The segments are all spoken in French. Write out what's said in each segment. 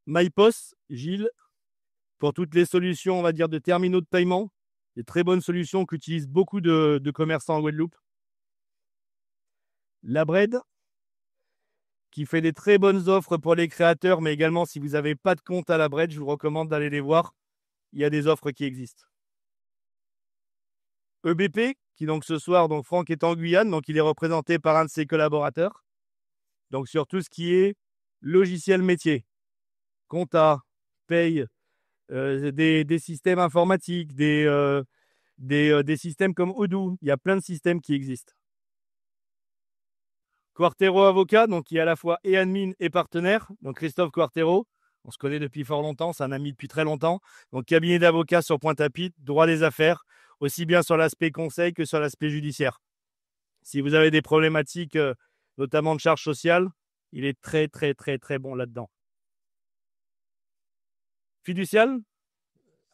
MyPOS, Gilles, pour toutes les solutions, on va dire, de terminaux de paiement. Des très bonnes solutions qu'utilisent beaucoup de commerçants en Guadeloupe. Labred, qui fait des très bonnes offres pour les créateurs, mais également si vous n'avez pas de compte à Labred, je vous recommande d'aller les voir. Il y a des offres qui existent. EBP, qui donc ce soir, donc Franck est en Guyane, donc il est représenté par un de ses collaborateurs. Donc sur tout ce qui est logiciel métier, compta, paye, des systèmes informatiques, des systèmes comme Odoo. Il y a plein de systèmes qui existent. Quartero Avocat, donc qui est à la fois et admin et partenaire. Donc Christophe Quartero, on se connaît depuis fort longtemps, c'est un ami depuis très longtemps. Donc cabinet d'avocats sur Pointe-à-Pitre, droit des affaires, aussi bien sur l'aspect conseil que sur l'aspect judiciaire. Si vous avez des problématiques, notamment de charges sociales, il est très très très très bon là-dedans. Fiducial,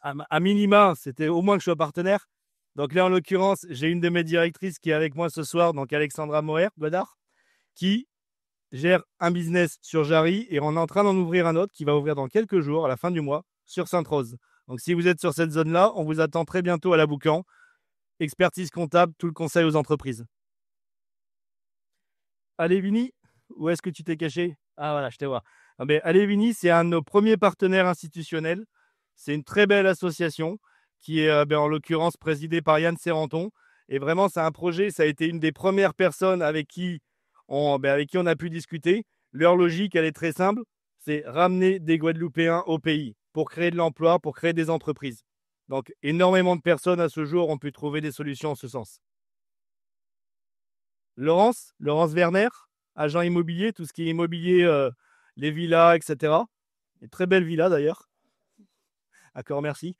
à minima, c'était au moins que je sois partenaire. Donc là, en l'occurrence, j'ai une de mes directrices qui est avec moi ce soir, donc Alexandra Moher, Godard, qui gère un business sur Jarry et on est en train d'en ouvrir un autre qui va ouvrir dans quelques jours, à la fin du mois, sur Sainte-Rose. Donc si vous êtes sur cette zone-là, on vous attend très bientôt à la Boucan. Expertise comptable, tout le conseil aux entreprises. Alévini, où est-ce que tu t'es caché? Ah voilà, je te vois. Ah ben, Alévini, c'est un de nos premiers partenaires institutionnels. C'est une très belle association qui est en l'occurrence présidée par Yann Serrenton. Et vraiment, c'est un projet, ça a été une des premières personnes avec qui on a pu discuter. Leur logique, elle est très simple, c'est ramener des Guadeloupéens au pays pour créer de l'emploi, pour créer des entreprises. Donc, énormément de personnes à ce jour ont pu trouver des solutions en ce sens. Laurence Werner, agent immobilier, tout ce qui est immobilier, les villas, etc. Une très belle villa d'ailleurs. Encore merci.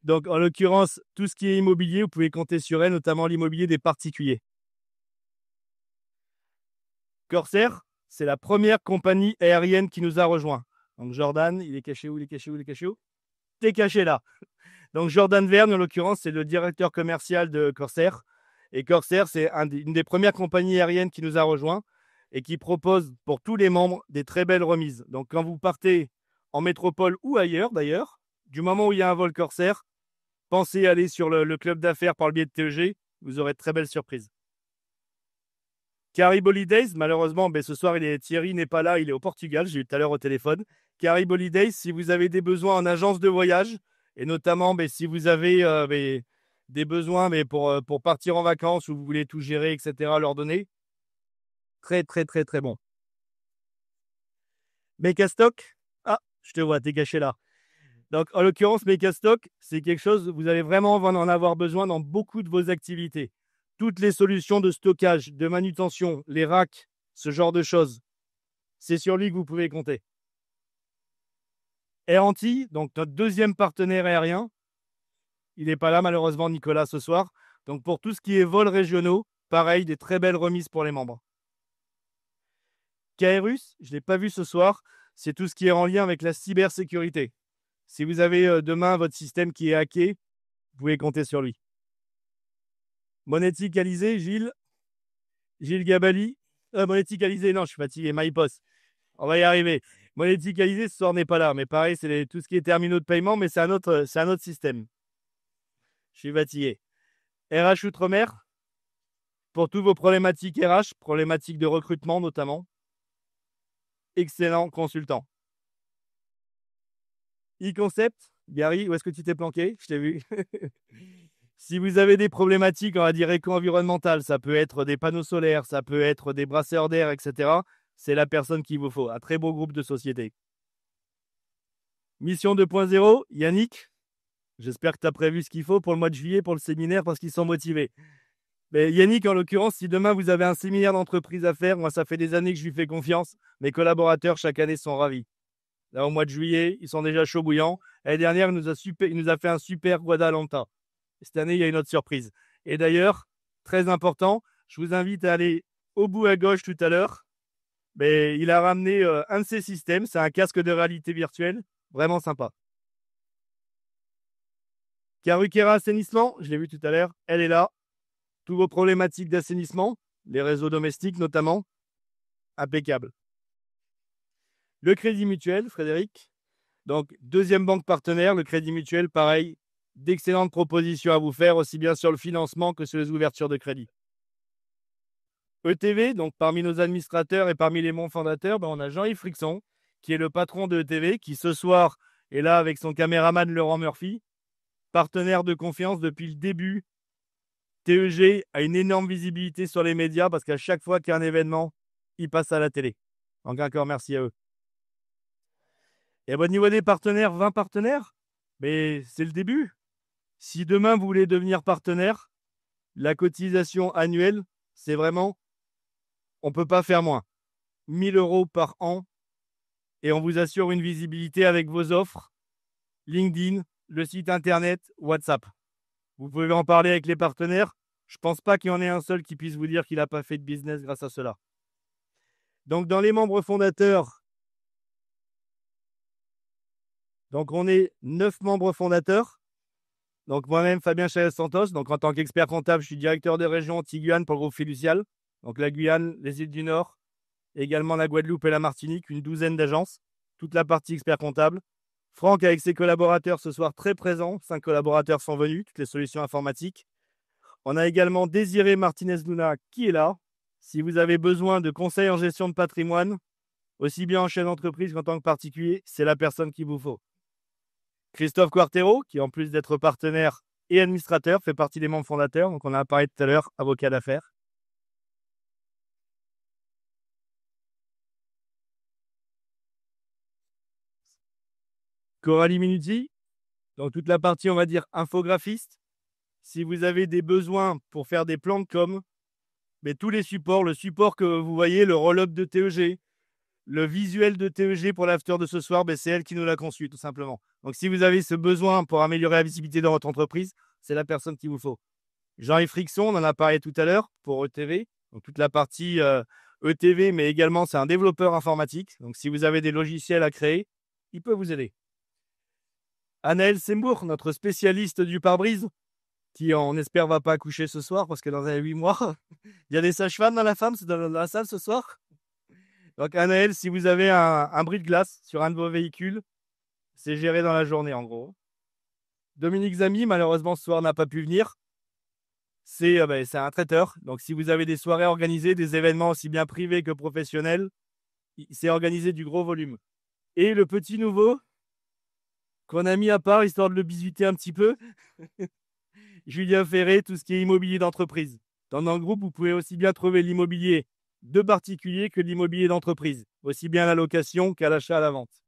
Donc, en l'occurrence, tout ce qui est immobilier, vous pouvez compter sur elle, notamment l'immobilier des particuliers. Corsair, c'est la première compagnie aérienne qui nous a rejoint. Donc, Jordan, il est caché où? Il est caché où? Il est caché où? T'es caché là. Donc, Jordan Verne, en l'occurrence, c'est le directeur commercial de Corsair. Et Corsair, c'est une des premières compagnies aériennes qui nous a rejoint et qui propose pour tous les membres des très belles remises. Donc, quand vous partez en métropole ou ailleurs, d'ailleurs, du moment où il y a un vol Corsair, pensez aller sur le club d'affaires par le biais de TEG. Vous aurez de très belles surprises. Carib Holidays, malheureusement, ce soir, Thierry n'est pas là, il est au Portugal, j'ai eu tout à l'heure au téléphone. Carib Holidays, si vous avez des besoins en agence de voyage, et notamment si vous avez des besoins pour partir en vacances ou vous voulez tout gérer, etc., leur donner, très, très, très, très bon. Mecastock, ah, je te vois, t'es caché là. Donc, en l'occurrence, Mecastock, c'est quelque chose, vous allez vraiment en avoir besoin dans beaucoup de vos activités. Toutes les solutions de stockage, de manutention, les racks, ce genre de choses, c'est sur lui que vous pouvez compter. Air Antilles, donc notre deuxième partenaire aérien, il n'est pas là malheureusement Nicolas ce soir. Donc pour tout ce qui est vols régionaux, pareil, des très belles remises pour les membres. Kairus, je ne l'ai pas vu ce soir, c'est tout ce qui est en lien avec la cybersécurité. Si vous avez demain votre système qui est hacké, vous pouvez compter sur lui. Monetic Alizé, Gilles Gabali. Monetic Alizé, non, je suis fatigué, MyPOS. On va y arriver. Monetic Alizé, ce soir n'est pas là, mais pareil, c'est tout ce qui est terminaux de paiement, mais c'est un autre système. Je suis fatigué. RH Outre-mer, pour toutes vos problématiques RH, problématiques de recrutement notamment. Excellent consultant. E-Concept, Gary, où est-ce que tu t'es planqué? Je t'ai vu. Si vous avez des problématiques, on va dire éco-environnementales, ça peut être des panneaux solaires, ça peut être des brasseurs d'air, etc., c'est la personne qu'il vous faut. Un très beau groupe de sociétés. Mission 2.0, Yannick, j'espère que tu as prévu ce qu'il faut pour le mois de juillet, pour le séminaire, parce qu'ils sont motivés. Mais Yannick, en l'occurrence, si demain vous avez un séminaire d'entreprise à faire, moi, ça fait des années que je lui fais confiance. Mes collaborateurs, chaque année, sont ravis. Là, au mois de juillet, ils sont déjà chauds bouillants. L'année dernière, il nous a fait un super Guadalanta. Cette année, il y a une autre surprise. Et d'ailleurs, très important, je vous invite à aller au bout à gauche tout à l'heure. Mais il a ramené un de ses systèmes. C'est un casque de réalité virtuelle. Vraiment sympa. Karukera Assainissement, je l'ai vu tout à l'heure. Elle est là. Toutes vos problématiques d'assainissement, les réseaux domestiques notamment, impeccable. Le Crédit Mutuel, Frédéric. Donc, deuxième banque partenaire, le Crédit Mutuel, pareil, d'excellentes propositions à vous faire, aussi bien sur le financement que sur les ouvertures de crédit. ETV, donc parmi nos administrateurs et parmi les membres fondateurs, on a Jean-Yves Frixon, qui est le patron de ETV, qui ce soir est là avec son caméraman Laurent Murphy, partenaire de confiance depuis le début. TEG a une énorme visibilité sur les médias parce qu'à chaque fois qu'il y a un événement, il passe à la télé. Donc encore merci à eux. Et au niveau des partenaires, 20 partenaires, mais c'est le début. Si demain vous voulez devenir partenaire, la cotisation annuelle, c'est vraiment, on ne peut pas faire moins. 1 000 € par an et on vous assure une visibilité avec vos offres, LinkedIn, le site internet, WhatsApp. Vous pouvez en parler avec les partenaires. Je ne pense pas qu'il y en ait un seul qui puisse vous dire qu'il n'a pas fait de business grâce à cela. Donc, dans les membres fondateurs, donc on est 9 membres fondateurs. Donc, moi-même, Fabien Chaves-Santos. Donc, en tant qu'expert comptable, je suis directeur de région Antilles-Guyane pour le groupe Fiducial. Donc, la Guyane, les îles du Nord, également la Guadeloupe et la Martinique, une douzaine d'agences, toute la partie expert comptable. Franck, avec ses collaborateurs, ce soir très présent. 5 collaborateurs sont venus, toutes les solutions informatiques. On a également Désiré Martinez-Luna qui est là. Si vous avez besoin de conseils en gestion de patrimoine, aussi bien en chef d'entreprise qu'en tant que particulier, c'est la personne qu'il vous faut. Christophe Quartero, qui en plus d'être partenaire et administrateur, fait partie des membres fondateurs. Donc on a parlé tout à l'heure, avocat d'affaires. Coralie Minuti, dans toute la partie, on va dire, infographiste. Si vous avez des besoins pour faire des plans de com, mais tous les supports, le support que vous voyez, le roll-up de TEG, le visuel de TEG pour l'after de ce soir, c'est elle qui nous l'a conçu, tout simplement. Donc, si vous avez ce besoin pour améliorer la visibilité dans votre entreprise, c'est la personne qu'il vous faut. Jean-Yves Frixon, on en a parlé tout à l'heure pour ETV. Donc, toute la partie ETV, mais également, c'est un développeur informatique. Donc, si vous avez des logiciels à créer, il peut vous aider. Anaël Sembourg, notre spécialiste du pare-brise, qui, on espère, va pas accoucher ce soir parce que dans 8 mois, il y a des sages-femmes dans la salle ce soir. Donc, Anaël, si vous avez un bris de glace sur un de vos véhicules, c'est géré dans la journée, en gros. Dominique Zamy, malheureusement, ce soir, n'a pas pu venir. C'est un traiteur. Donc, si vous avez des soirées organisées, des événements aussi bien privés que professionnels, c'est organisé du gros volume. Et le petit nouveau qu'on a mis à part, histoire de le bisuter un petit peu, Julien Ferré, tout ce qui est immobilier d'entreprise. Dans notre groupe, vous pouvez aussi bien trouver l'immobilier de particulier que l'immobilier d'entreprise, aussi bien à la location qu'à l'achat à la vente.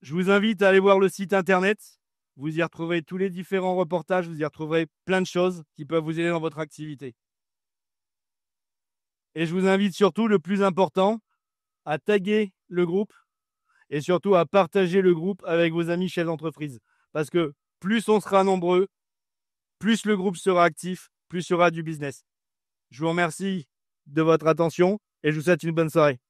Je vous invite à aller voir le site internet. Vous y retrouverez tous les différents reportages, vous y retrouverez plein de choses qui peuvent vous aider dans votre activité. Et je vous invite surtout, le plus important, à taguer le groupe et surtout à partager le groupe avec vos amis chefs d'entreprise. Parce que plus on sera nombreux, plus le groupe sera actif, plus il y aura du business. Je vous remercie de votre attention et je vous souhaite une bonne soirée.